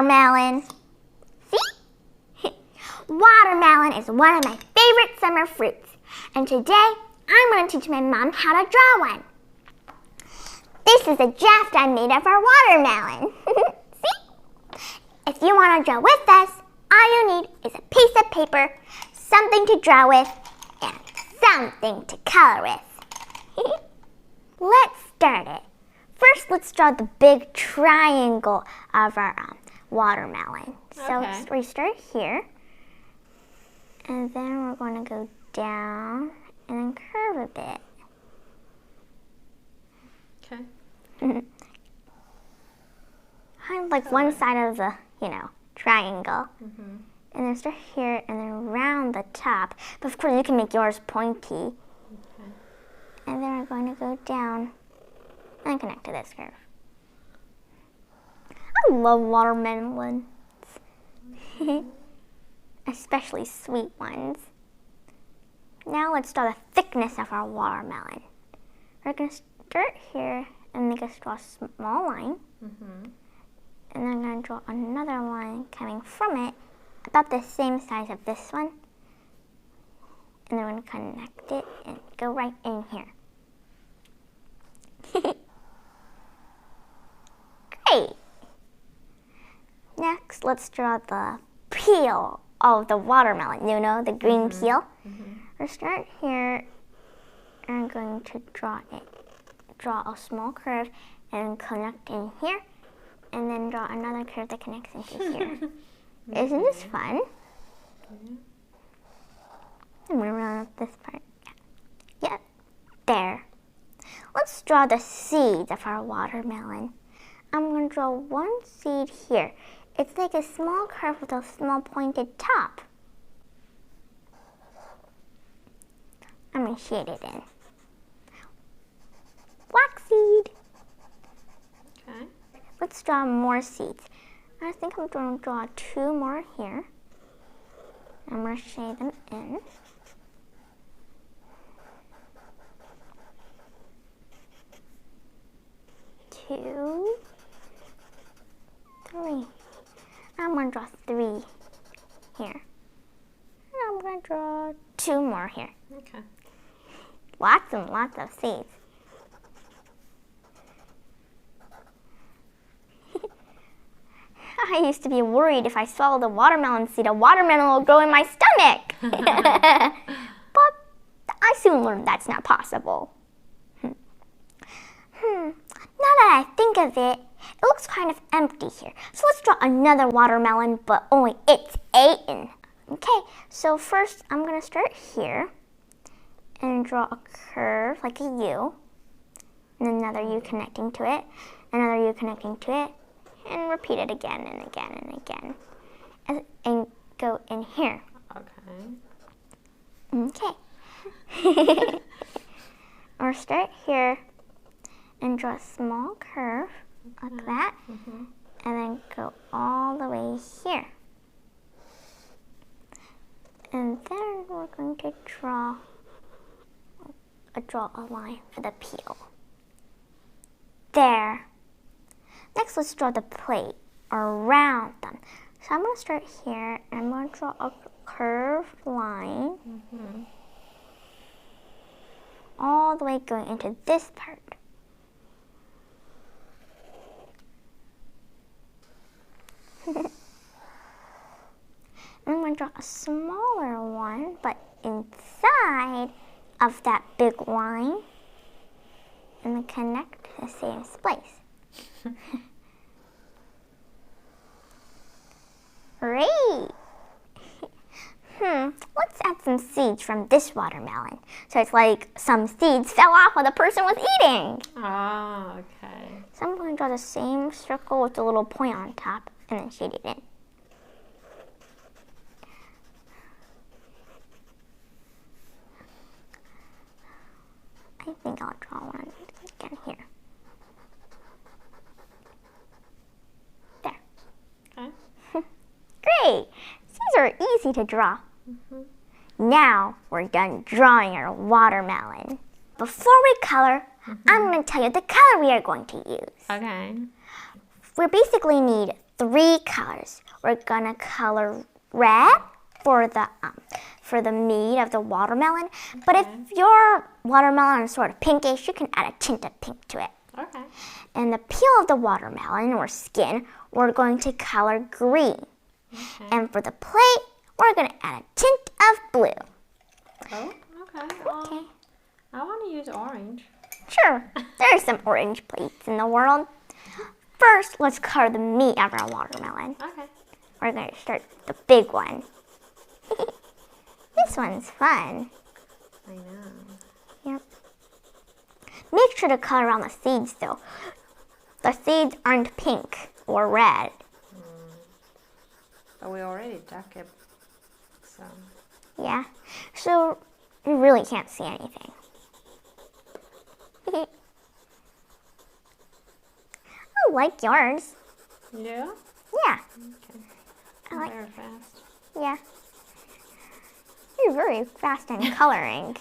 watermelon. See? Watermelon is one of my favorite summer fruits. And today, I'm going to teach my mom how to draw one. This is a draft I made of our watermelon. See? If you want to draw with us, all you need is a piece of paper, something to draw with, and something to color with. Let's start it. First, let's draw the big triangle of our watermelon. So we start here, and then we're going to go down and then curve a bit. Okay. Kind of like one side of the, triangle. And then start here and then round the top. But of course, you can make yours pointy. Okay. And then we're going to go down and connect to this curve. I love watermelons. Especially sweet ones. Now let's draw the thickness of our watermelon. We're going to start here and make us draw a small line. And then I'm going to draw another line coming from it, about the same size of this one. And then we're going to connect it and go right in here. Great! Next, let's draw the peel of the watermelon, the green peel. We'll start here, and I'm going to draw a small curve and connect in here, and then draw another curve that connects into here. Isn't this fun? I'm going to round up this part. Yeah, there. Let's draw the seeds of our watermelon. I'm going to draw one seed here. It's like a small curve with a small pointed top. I'm going to shade it in. Black seed. Okay. Let's draw more seeds. I think I'm going to draw 2 more here. I'm going to shade them in. Two, 3. I'm going to draw 3 here. And I'm going to draw 2 more here. Okay. Lots and lots of seeds. I used to be worried if I swallowed a watermelon seed, a watermelon will grow in my stomach. But I soon learned that's not possible. Now that I think of it, it looks kind of empty here. So let's draw another watermelon, but only it's eaten. Okay, so first I'm going to start here and draw a curve like a U, and another U connecting to it, another U connecting to it, and repeat it again and again and again, and go in here. Okay. Or start here and draw a small curve like that, and then go all the way here. And then we're going to draw a line for the peel. There. Next, let's draw the plate around them. So I'm going to start here, and I'm going to draw a curved line all the way going into this part. I'm going to draw a smaller one, but inside of that big line, and then connect to the same place. Great! Let's add some seeds from this watermelon. So it's like some seeds fell off while the person was eating. Ah, okay. So I'm going to draw the same circle with a little point on top and then shade it in. I think I'll draw one again here. There. Okay. Great! These are easy to draw. Now we're done drawing our watermelon. Before we color, I'm going to tell you the color we are going to use. Okay. We basically need 3 colors. We're gonna color red for the meat of the watermelon. But if your watermelon is sort of pinkish, you can add a tint of pink to it. Okay. And the peel of the watermelon or skin, we're going to color green. Okay. And for the plate, we're going to add a tint of blue. Oh, okay. Okay. I want to use orange. Sure, there are some orange plates in the world. First, let's color the meat of our watermelon. Okay. We're going to start the big one. This one's fun. I know. Yep. Make sure to color on the seeds though. The seeds aren't pink or red. But we already dug it. So. Yeah, so you really can't see anything. I like yours. Yeah? Yeah, Okay. I like- Very fast. yeah. You're very fast in coloring.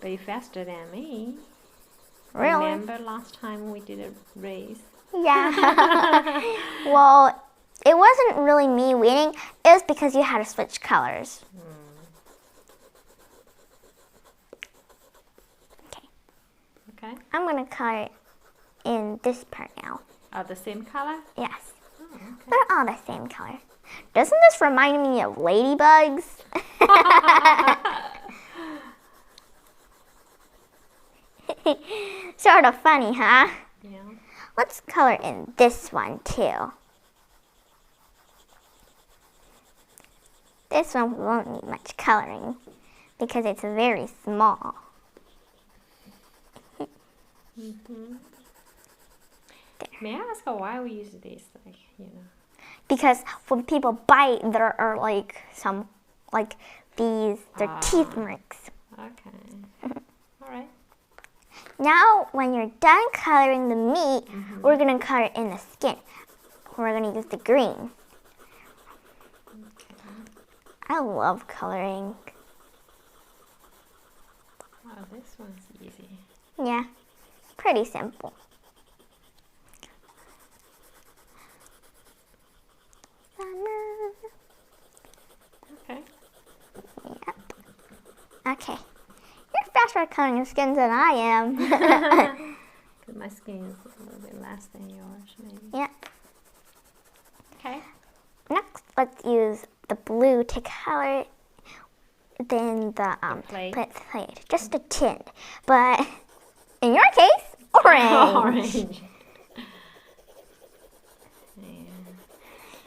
But you're faster than me. Really? Remember last time we did a race? Yeah. Well, it wasn't really me winning. It was because you had to switch colors. Okay. Okay. I'm going to color in this part now. Are the same color? Yes. Oh, okay. They're all the same color. Doesn't this remind me of ladybugs? Sort of funny, huh? Yeah. Let's color in this one too. This one won't need much coloring because it's very small. May I ask why we use this? Because when people bite, there are their teeth marks. Okay. All right. Now, when you're done coloring the meat, we're going to color in the skin. We're going to use the green. I love coloring. Wow, this one's easy. Yeah, pretty simple. Okay. Yep. Okay. You're faster at coloring your skins than I am. Because my skin is a little bit less than yours, maybe. Yeah. Okay. Next, let's use the blue to color then the plate. plate. Just a tint. But in your case, orange. Orange. Yeah.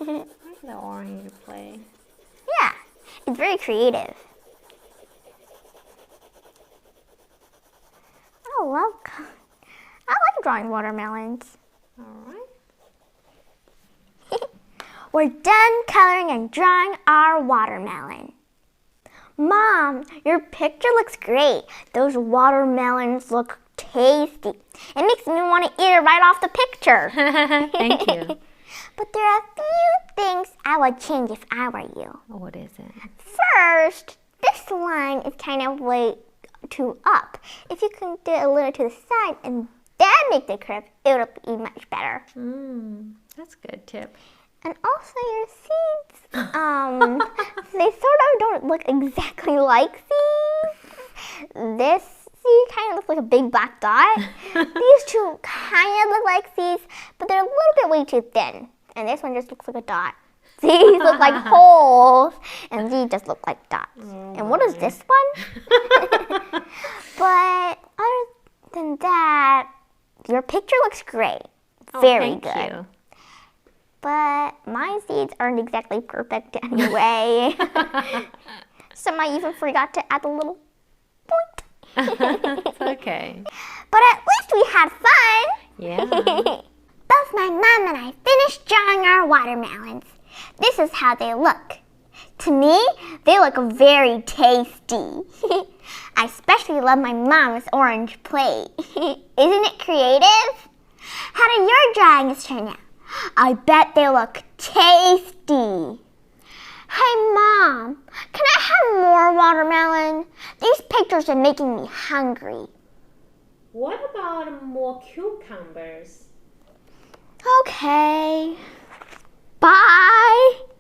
I like the orange plate. Yeah, it's very creative. I like drawing watermelons. All right. We're done coloring and drawing our watermelon. Mom, your picture looks great. Those watermelons look tasty. It makes me want to eat it right off the picture. Thank you. But there are a few things I would change if I were you. What is it? First, this line is kind of way too up. If you can do it a little to the side and then make the curve, it would be much better. That's a good tip. And also your seeds, they sort of don't look exactly like seeds. This seed kind of looks like a big black dot. These two kind of look like seeds, but they're a little bit way too thin. And this one just looks like a dot. These look like holes, and these just look like dots. And what is this one? But other than that, your picture looks great. Very good. Thank you. But my seeds aren't exactly perfect anyway. Some I even forgot to add a little point. It's okay. But at least we had fun. Yeah. Both my mom and I finished drawing our watermelons. This is how they look. To me, they look very tasty. I especially love my mom's orange plate. Isn't it creative? How did your drawings turn out? I bet they look tasty. Hey, Mom, can I have more watermelon? These pictures are making me hungry. What about more cucumbers? Okay. Bye.